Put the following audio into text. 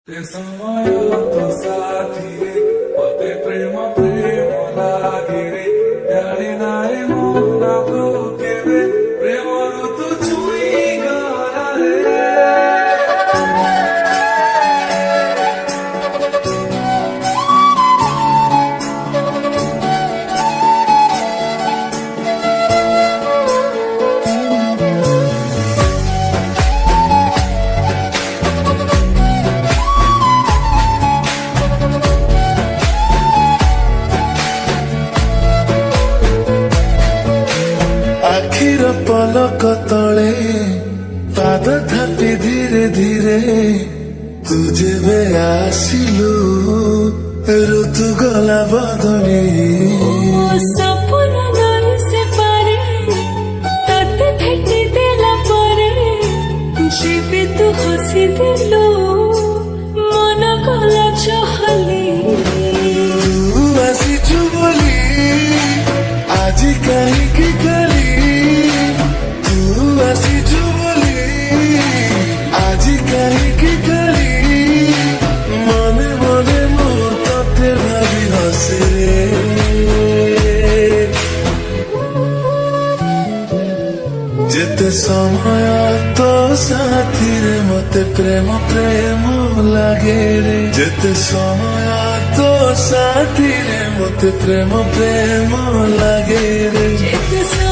ते समय तो साथी रे पते प्रेम प्रेम लागे रे जाने नाए मोना को केवे प्रेम ऋतु छुई गला रे आखिर पलक तले पाद थापी धीरे धीरे तू जेबे आसिलु ऋतु गला बदली सपना नर से पारे तते भेटी देला परे जीवे तू हसी दिलो मन गला चहली तू आसिचु बोली आज कहीं की गली तू आसिचु बोली आज कहीं की गली मने मने मोर तते भाबी हसे जेते समय तो साथी रे मते प्रेम प्रेम लागे रे जेते समय तो साथी रे मते प्रेम प्रेम लागे रे जेते